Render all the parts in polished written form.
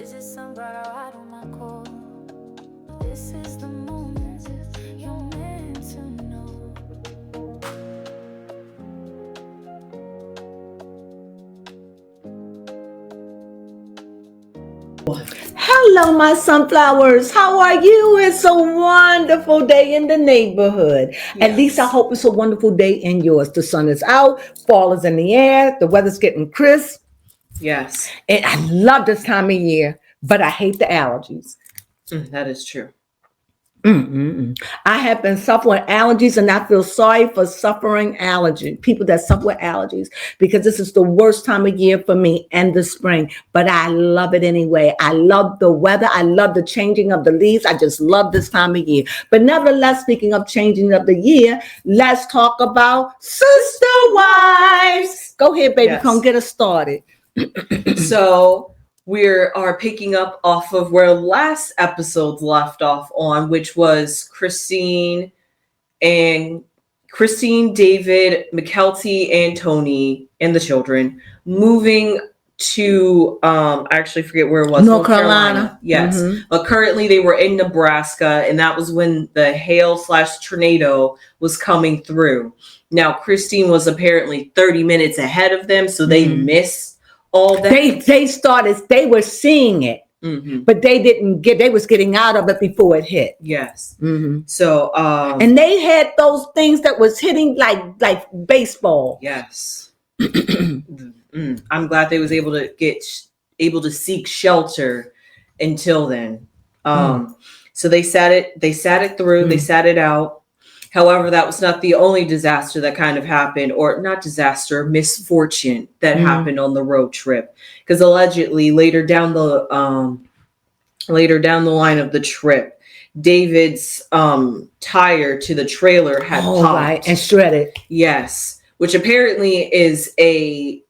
visit somebody right on my call. This is the moment you're meant to know. Hello, my sunflowers. How are you? It's a wonderful day in the neighborhood. Yes. At least I hope it's a wonderful day in yours. The sun is out, fall is in the air, the weather's getting crisp. Yes. And I love this time of year, but I hate the allergies. That is true. I have been suffering allergies, and I feel sorry for people that suffer with allergies, because this is the worst time of year for me and the spring. But I love it anyway. I love the weather. I love the changing of the leaves. I just love this time of year. But nevertheless, speaking of changing of the year, let's talk about sister wives. Go ahead, baby. Yes. Come get us started. So we are picking up off of where last episode left off on, which was Christine, David, McKelty, and Tony, and the children moving to I actually forget where it was. North Carolina. Yes. But currently they were in Nebraska, and that was when the hail/tornado was coming through. Now Christine was apparently 30 minutes ahead of them, so they missed all that. They were seeing it, but they was getting out of it before it hit. Yes. So and they had those things that was hitting like baseball. Yes. I'm glad they was able to seek shelter until then. So they sat it through, they sat it out. However, that was not the only disaster that kind of happened, or not disaster, misfortune that happened on the road trip. Because allegedly later down the line of the trip, David's tire to the trailer had popped. Right, and shredded. Yes, which apparently is a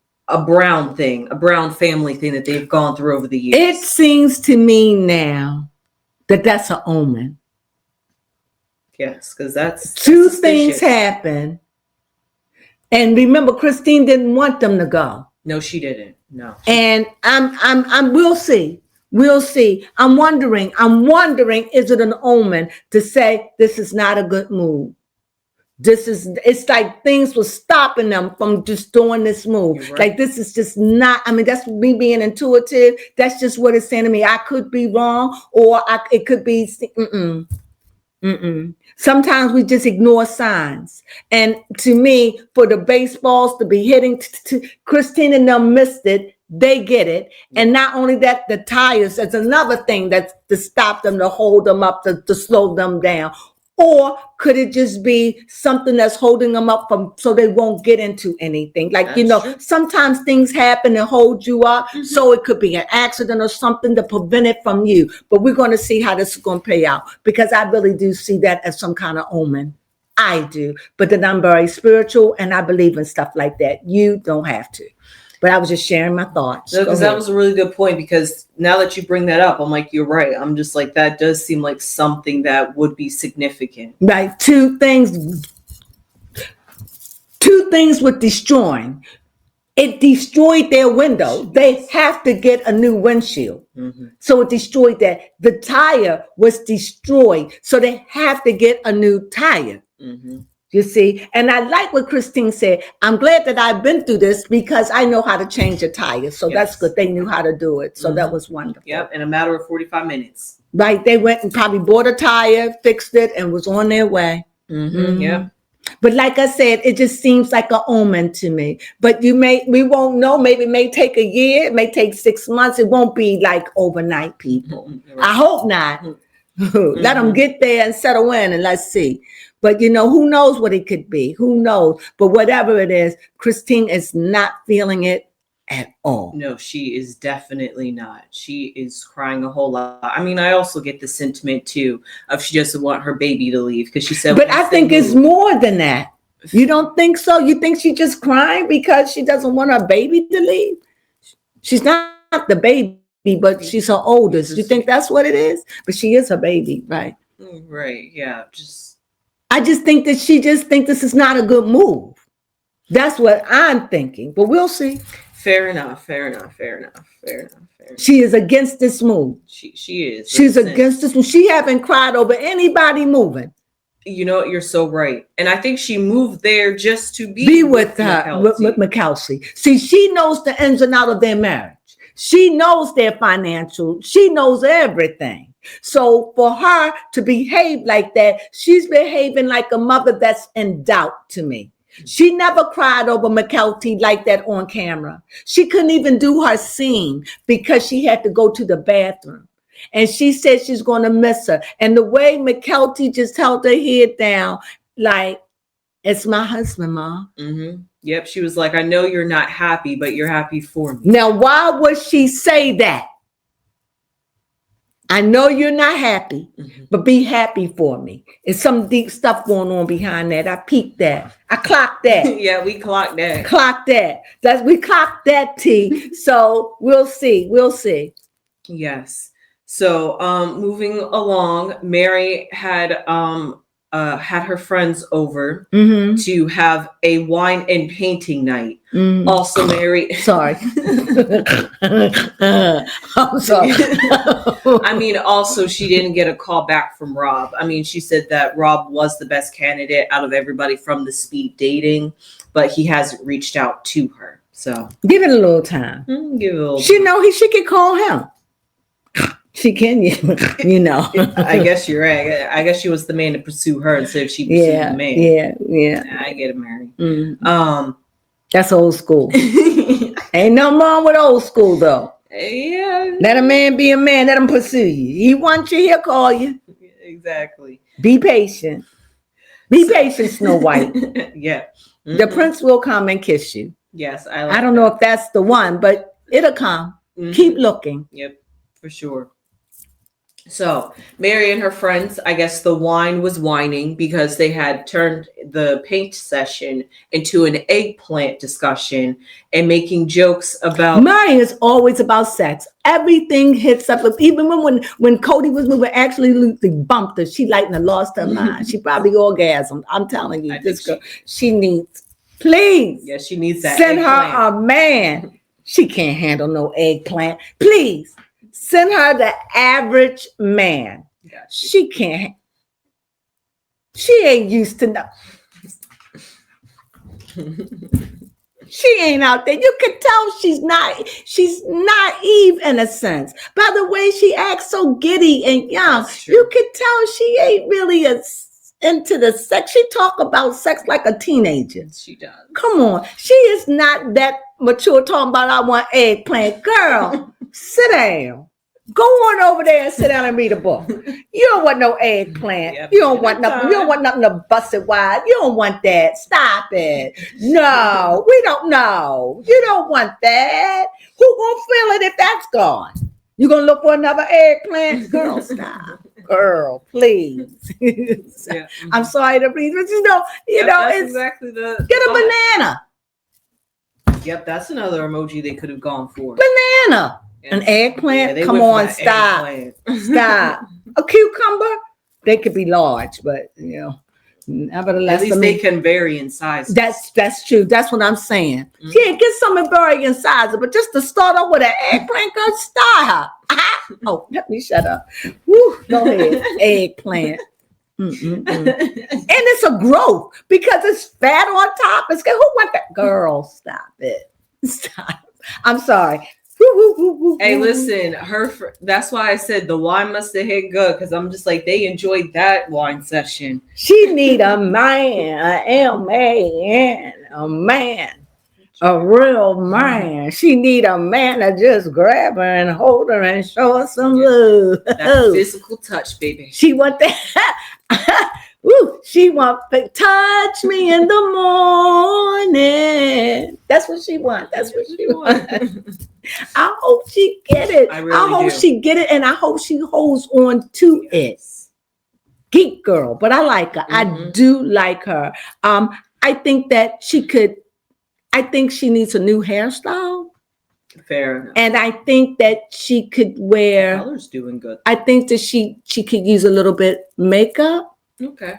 Brown thing, a Brown family thing that they've gone through over the years. It seems to me now that that's an omen. Yes, because that's two things happen. And remember, Christine didn't want them to go. No, she didn't. No. And we'll see. We'll see. I'm wondering, is it an omen to say this is not a good move? It's like things were stopping them from just doing this move. Right. Like this is just not, that's me being intuitive. That's just what it's saying to me. I could be wrong, or it could be, Sometimes we just ignore signs. And to me, for the baseballs to be hitting, Christine and them missed it. They get it. And not only that, the tires, that's another thing that's to stop them, to hold them up, to slow them down. Or could it just be something that's holding them up so they won't get into anything? Like, true. Sometimes things happen and hold you up. So it could be an accident or something to prevent it from you. But we're going to see how this is going to play out, because I really do see that as some kind of omen. I do. But then I'm very spiritual and I believe in stuff like that. You don't have to. But I was just sharing my thoughts. No, because that was a really good point, because now that you bring that up, I'm like, you're right. I'm just like, that does seem like something that would be significant. Right. Two things with destroying. It destroyed their window. They have to get a new windshield. So it destroyed that. The tire was destroyed. So they have to get a new tire. You see, and I like what Christine said. I'm glad that I've been through this, because I know how to change a tire. So that's good. They knew how to do it. So that was wonderful. Yep, in a matter of 45 minutes. Right. They went and probably bought a tire, fixed it, and was on their way. Yeah. But like I said, it just seems like an omen to me. But we won't know. Maybe it may take a year. It may take 6 months. It won't be like overnight, people. Right. I hope not. Let them get there and settle in, and let's see. But, who knows what it could be? Who knows? But whatever it is, Christine is not feeling it at all. No, she is definitely not. She is crying a whole lot. I also get the sentiment, too, of she doesn't want her baby to leave, because she said... But I think it's more than that. You don't think so? You think she's just crying because she doesn't want her baby to leave? She's not the baby, but she's her oldest. You think that's what it is? But she is her baby, right? Right, yeah, I just think that she just thinks this is not a good move. That's what I'm thinking, but we'll see. Fair enough. She is against this move. She is. She's Listen, against this move. She haven't cried over anybody moving. You know what? You're so right. And I think she moved there just to Be with her, with McKelsey. See, she knows the ins and outs of their marriage. She knows their financial. She knows everything. So for her to behave like that, she's behaving like a mother that's in doubt to me. She never cried over McKelty like that on camera. She couldn't even do her scene because she had to go to the bathroom. And she said she's going to miss her. And the way McKelty just held her head down, like, it's my husband, Mom. Mm-hmm. Yep. She was like, I know you're not happy, but you're happy for me. Now, why would she say that? I know you're not happy, but be happy for me. It's some deep stuff going on behind that. I peeked that. I clocked that. Yeah, we clocked that. We clocked that, T. So we'll see. Yes. So moving along, Mary had her friends over to have a wine and painting night. Also, Mary. Sorry. I'm sorry. I mean, also, she didn't get a call back from Rob. I mean, she said that Rob was the best candidate out of everybody from the speed dating, but he hasn't reached out to her. So give it a little time. Give it a little. She know she can call him. She can, you know. I guess you're right. I guess she was the man to pursue her instead of she pursued the man. Yeah. I get it, Mary. That's old school. Ain't nothing wrong with old school, though. Yeah. Let a man be a man. Let him pursue you. He wants you, he'll call you. Exactly. Be patient. Be patient, Snow White. Yeah. The prince will come and kiss you. Yes. I don't know if that's the one, but it'll come. Keep looking. Yep, for sure. So Mary and her friends, I guess the wine was whining because they had turned the paint session into an eggplant discussion and making jokes about. Mary is always about sex. Everything hits up. Even when Cody was moving, actually bumped her. She lost her mind. She probably orgasmed. I'm telling you, this girl, she needs, please. Yeah, she needs that. Send her a man. She can't handle no eggplant. Please. Send her the average man. She can't. She ain't used to know. She ain't out there. You can tell she's naive in a sense. By the way she acts so giddy and young, you can tell she ain't really into the sex. She talk about sex like a teenager. She does. Come on. She is not that mature talking about I want eggplant. Girl, sit down. Go on over there and sit down and read a book. You don't want no eggplant. Yep. You don't want nothing. You don't want nothing to bust it wide. You don't want that. Stop it. No, we don't know. You don't want that. Who gonna feel it if that's gone? You gonna look for another eggplant? Girl, stop. Girl, please. Yeah. I'm sorry to breathe, but you know, that's it's exactly the get a banana. Yep, that's another emoji they could have gone for. Banana. Yes. An eggplant? Yeah, come on, stop. Stop. A cucumber? They could be large, but nevertheless. At least they can vary in size. That's true. That's what I'm saying. Yeah, get some and vary in size, but just to start off with an eggplant, girl, stop. Oh, let me shut up. Woo, go ahead. Eggplant. And it's a growth because it's fat on top. Who want that? Girl, stop it. Stop. I'm sorry. Hey, listen, that's why I said the wine must have hit good because I'm just like, they enjoyed that wine session. She need a man, a man, a real man. She need a man to just grab her and hold her and show her some love. That physical touch, baby. She want that. Woo, she want to touch me in the morning. That's what she want. That's what she want. I hope she get it. I hope she get it, and I hope she holds on to it. Geek girl, but I like her. I do like her. I think that she could. I think she needs a new hairstyle. Fair enough. And I think that she could wear. The color's doing good. I think that she could use a little bit makeup. Okay.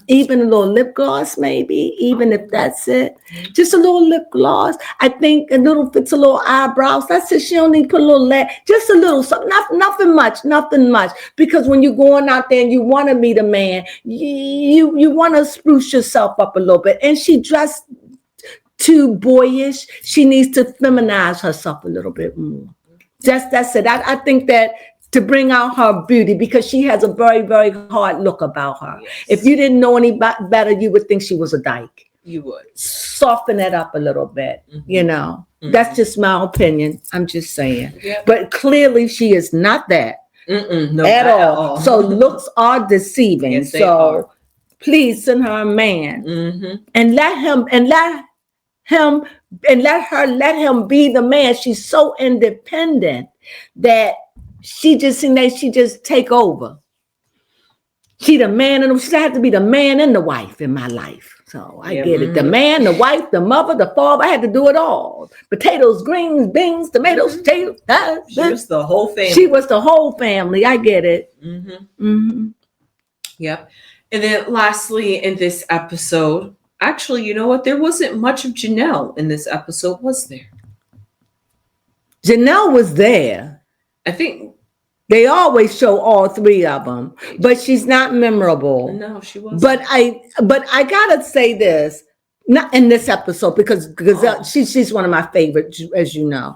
Even a little lip gloss, maybe, even if that's it. Just a little lip gloss. I think fix a little eyebrows. That's it. She don't need to put a little just a little something. Nothing much. Because when you're going out there and you want to meet a man, you want to spruce yourself up a little bit. And she dressed too boyish. She needs to feminize herself a little bit more. That's it. I think that to bring out her beauty, because she has a very, very hard look about her. Yes. If you didn't know any better, you would think she was a dyke. You would. Soften it up a little bit, you know. That's just my opinion. I'm just saying. Yeah. But clearly she is not that No, at all. So looks are deceiving. Yes, they so are. please send her a man and let him be the man. She's so independent that she just take over. She the man, and she had to be the man and the wife in my life. So I get it. The man, the wife, the mother, the father. I had to do it all. Potatoes, greens, beans, tomatoes, potatoes. She was the whole family. She was the whole family. I get it. Yep. And then lastly, in this episode, actually, you know what? There wasn't much of Janelle in this episode, was there? Janelle was there. I think they always show all three of them, but she's not memorable. No, she wasn't. But I gotta say this, not in this episode, because she's one of my favorites, as you know.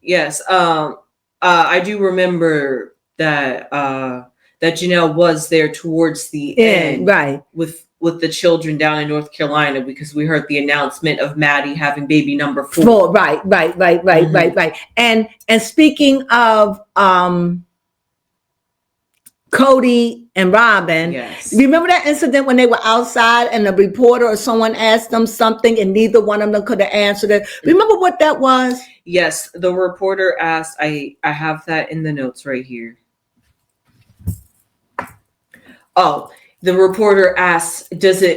Yes. I do remember that that Janelle was there towards the end, right, with the children down in North Carolina, because we heard the announcement of Maddie having baby number 4. Right. And speaking of Cody and Robin, yes. You remember that incident when they were outside and the reporter or someone asked them something and neither one of them could have answered it? Remember what that was? Yes, the reporter asked, I have that in the notes right here. Oh, the reporter asks,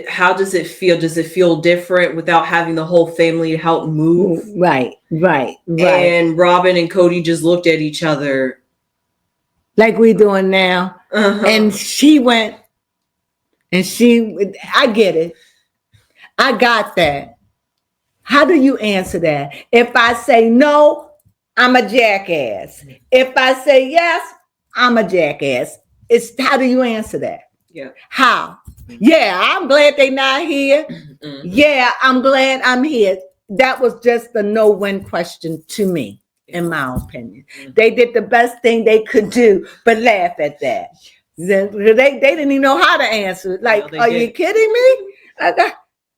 how does it feel? Does it feel different without having the whole family help move? Right. And Robin and Cody just looked at each other. Like we doing now. And she went, and I get it. I got that. How do you answer that? If I say no, I'm a jackass. If I say yes, I'm a jackass. How do you answer that? Yeah. How? Yeah, I'm glad they not here. Yeah, I'm glad I'm here. That was just the no-win question to me, in my opinion. They did the best thing they could do, but laugh at that. They didn't even know how to answer. Like, are you kidding me?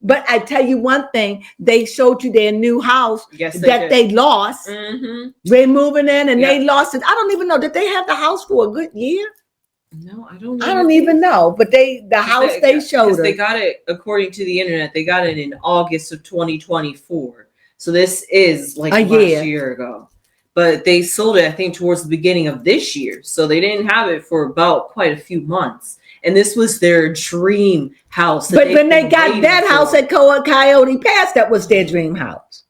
But I tell you one thing, they showed you their new house they lost. They're moving in and they lost it. I don't even know. Did they have the house for a good year? No, I don't know. I don't even know. But they showed us. They got it, according to the internet, they got it in August of 2024. So this is like last year ago. But they sold it, I think, towards the beginning of this year. So they didn't have it for about quite a few months. And this was their dream house. But when they got that house at Coyote Pass, that was their dream house.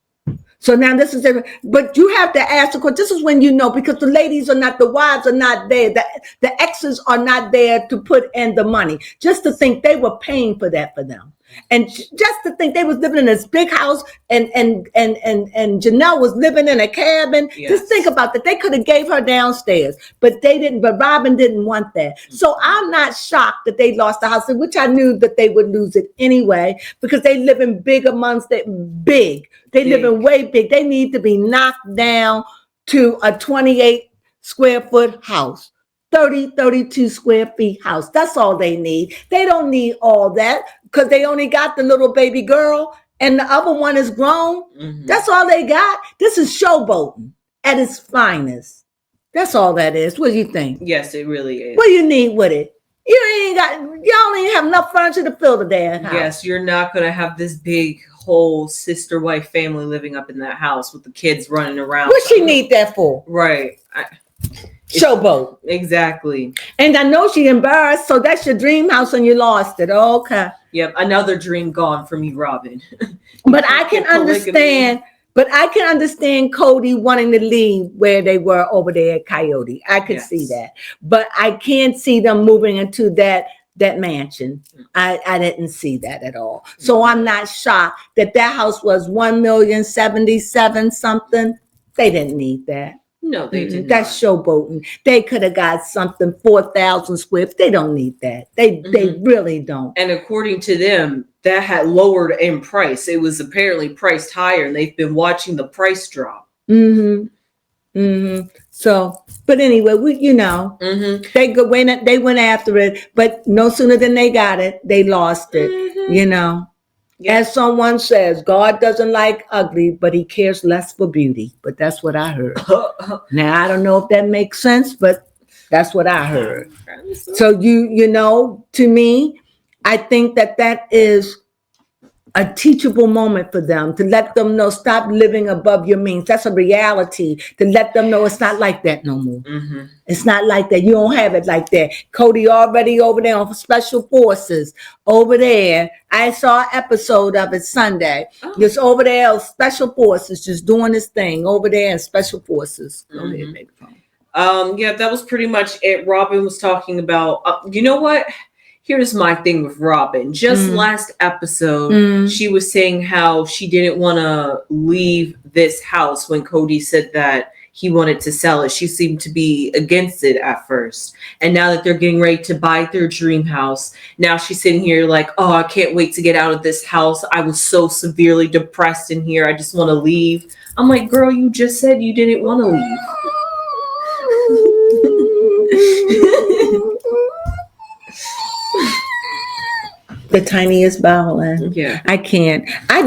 So now this is different. But you have to ask the question. This is when you know, because the ladies are not, the wives are not there. The exes are not there to put in the money. Just to think they were paying for that for them. And just to think they was living in this big house and Janelle was living in a cabin. Yes. Just think about that. They could have gave her downstairs, but they didn't. But Robin didn't want that. So I'm not shocked that they lost the house, which I knew that they would lose it anyway, because they live in big amongst it. Big. They live in way big. They need to be knocked down to a 28 square foot house. 32 square feet house. That's all they need. They don't need all that because they only got the little baby girl and the other one is grown. That's all they got. This is showboating at its finest. That's all that is. What do you think? Yes, it really is. What do you need with it? You don't even have enough furniture to fill the damn house. Yes, you're not going to have this big whole sister-wife family living up in that house with the kids running around. What she need that for? Right. Showboat. Exactly. And I know she embarrassed, so that's your dream house and you lost it. Okay. Yep, another dream gone from you, Robin. But I can understand Cody wanting to leave where they were over there at Coyote. I could see that. But I can't see them moving into that that mansion. I didn't see that at all. So I'm not shocked that house was 1,077,000 something. They didn't need that. No, they did That's not. showboating. They could have got something 4,000 square. They don't need that. They really don't. And according to them, that had lowered in price. It was apparently priced higher, and they've been watching the price drop. So, but anyway, they went after it, but no sooner than they got it, they lost it. Yeah. As someone says, God doesn't like ugly, but he cares less for beauty. But that's what I heard. Now, I don't know if that makes sense, but that's what I heard. So to me, I think that is a teachable moment for them, to let them know, stop living above your means. That's a reality, to let them know it's not like that no more. It's not like that. You don't have it like that. Cody already over there on Special Forces over there. I saw an episode of it Sunday. Just over there, Special Forces, just doing this thing over there in Special Forces. Go ahead, make phone. Yeah, that was pretty much it. Robin was talking about, you know what? Here's my thing with Robin. Just last episode, she was saying how she didn't want to leave this house when Cody said that he wanted to sell it. She seemed to be against it at first. And now that they're getting ready to buy their dream house, now she's sitting here like, oh, I can't wait to get out of this house. I was so severely depressed in here. I just want to leave. I'm like, girl, you just said you didn't want to leave. The tiniest violin. Yeah. I can't. I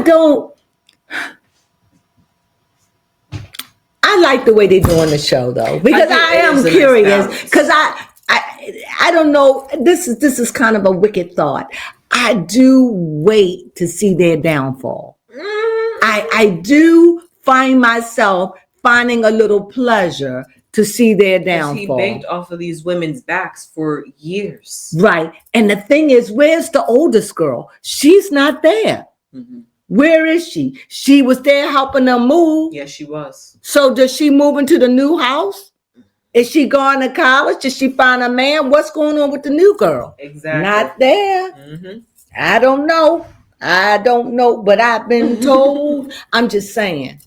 like the way they're doing the show though, because I am curious, because I don't know, this is kind of a wicked thought. I do wait to see their downfall. I do find myself finding a little pleasure to see their downfall. He banked off of these women's backs for years. Right. And the thing is, where's the oldest girl? She's not there. Where is she? She was there helping them move. Yes, she was. So does she move into the new house? Is she going to college? Did she find a man? What's going on with the new girl? Exactly. Not there. I don't know, but I've been told. I'm just saying.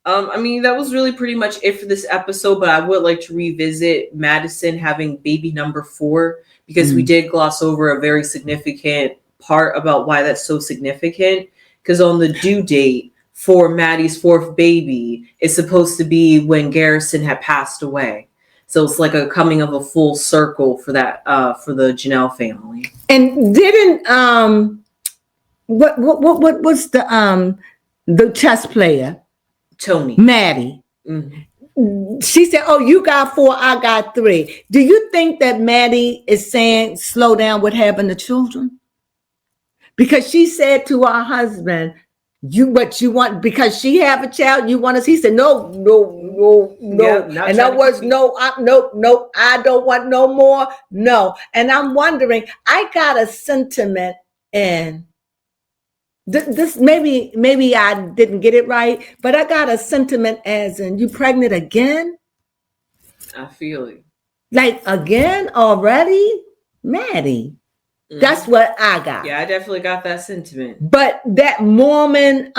I mean, that was really pretty much it for this episode, but I would like to revisit Madison having baby number 4, because we did gloss over a very significant part about why that's so significant. Because on the due date for Maddie's 4th baby, it's supposed to be when Garrison had passed away. So it's like a coming of a full circle for that, for the Janelle family. And didn't what was the chess player? Tony. Maddie. She said, oh, you got 4, I got 3. Do you think that Maddie is saying slow down with having the children? Because she said to her husband, you want, because she have a child, you want us? He said, no. Yeah, in other words, no, I don't want no more. No. And I'm wondering, I got a sentiment in this, maybe I didn't get it right, but I got a sentiment as in, you pregnant again? I feel it. Like again already? Maddie. That's what I got. Yeah, I definitely got that sentiment. But that Mormon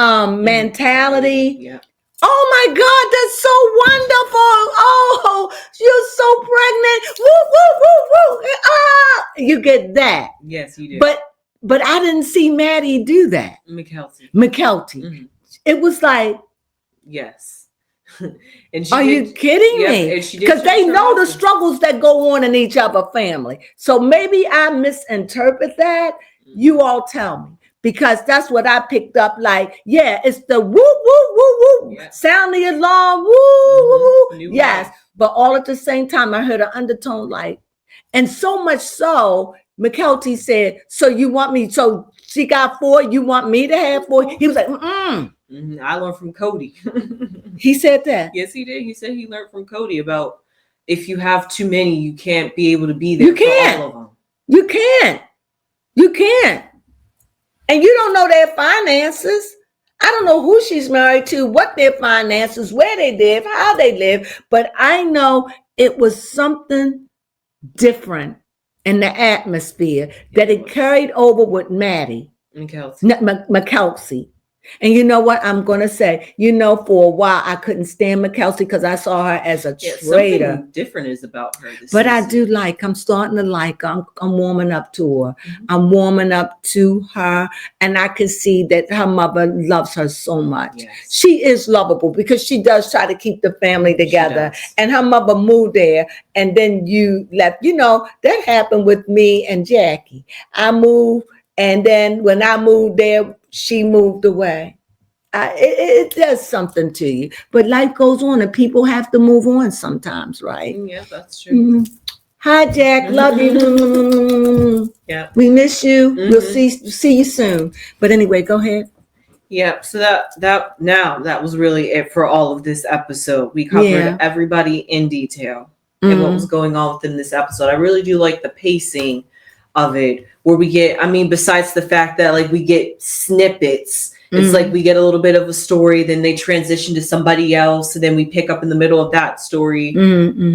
mentality. Yeah. Oh my God, that's so wonderful. Oh, you're so pregnant. Woo, woo, woo, woo. Ah, you get that. Yes, you did. But I didn't see Maddie do that. McKelty. It was like, yes. And are you kidding me? Because they know the struggles that go on in each other family. So maybe I misinterpret that. You all tell me. Because that's what I picked up. Like, yeah, it's the woo, woo, woo, woo. Yeah. Sound the alarm, woo, woo, woo. Yes. Life. But all at the same time, I heard an undertone like, and so much so, McKelty said, so you want me, so she got 4, you want me to have 4? He was like, I learned from Cody. He said that. Yes, he did. He said he learned from Cody about if you have too many, you can't be able to be there for all of them. You can't. And you don't know their finances. I don't know who she's married to, what their finances, where they live, how they live. But I know it was something different and the atmosphere that it carried over with Maddie. McKelsey. And you know what I'm going to say? For a while, I couldn't stand McKelsey because I saw her as a traitor. Something different is about her this But season. I do I'm starting to like her. I'm warming up to her. I'm warming up to her. And I can see that her mother loves her so much. Yes. She is lovable because she does try to keep the family together. And her mother moved there. And then you left. That happened with me and Jackie. I moved. And then when I moved there, she moved away. It does something to you. But life goes on and people have to move on sometimes, right? Yeah, that's true. Hi, Jack. Love you. Yeah. We miss you. We'll see you soon. But anyway, go ahead. Yeah, so that was really it for all of this episode. We covered everybody in detail and what was going on within this episode. I really do like the pacing of it, where we get, besides the fact that like we get snippets, it's like we get a little bit of a story, then they transition to somebody else, and then we pick up in the middle of that story.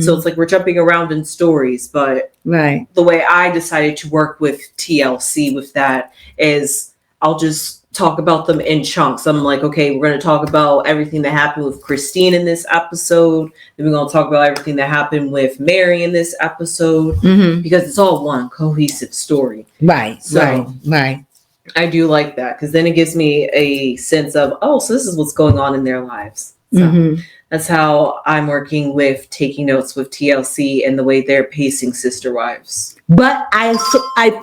So it's like we're jumping around in stories, but the way I decided to work with TLC with that is I'll just talk about them in chunks. I'm like, okay, we're going to talk about everything that happened with Christine in this episode. Then we're going to talk about everything that happened with Mary in this episode, because it's all one cohesive story. Right. I do like that because then it gives me a sense of, so this is what's going on in their lives. So that's how I'm working with taking notes with TLC and the way they're pacing Sister Wives. But I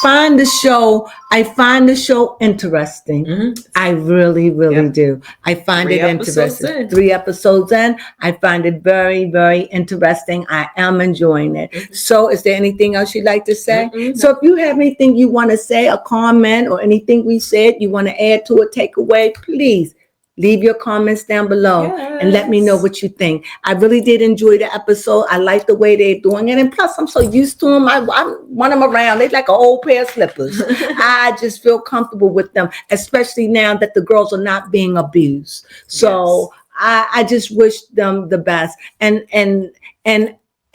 find the show interesting. I really do. I find it interesting. 3 episodes in, I find it very, very interesting. I am enjoying it. So is there anything else you'd like to say? So if you have anything you want to say, a comment or anything we said you want to add to it, take away, please leave your comments down below and let me know what you think. I really did enjoy the episode. I like the way they're doing it. And plus, I'm so used to them. I want them around. They're like an old pair of slippers. I just feel comfortable with them, especially now that the girls are not being abused. So I just wish them the best. And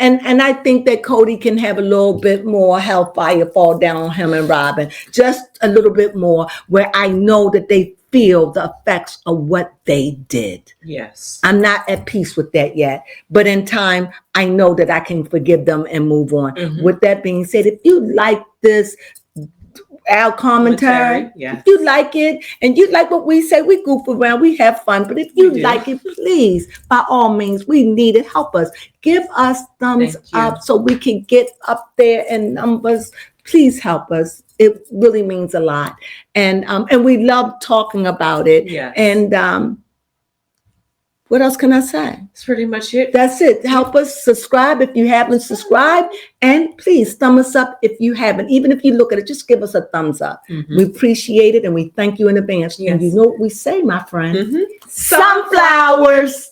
I think that Cody can have a little bit more hellfire fall down on him and Robin. Just a little bit more, where I know that they feel the effects of what they did. Yes. I'm not at peace with that yet. But in time, I know that I can forgive them and move on. With that being said, if you like this our commentary, if you like it and you like what we say, we goof around, we have fun. But if you like it, please, by all means, we need it. Help us. Give us thumbs up so we can get up there in numbers. Please help us. It really means a lot. And we love talking about it. Yes. And what else can I say? That's pretty much it. That's it. Help us subscribe if you haven't subscribed. And please thumb us up if you haven't. Even if you look at it, just give us a thumbs up. We appreciate it and we thank you in advance. And you know what we say, my friend? Sunflowers.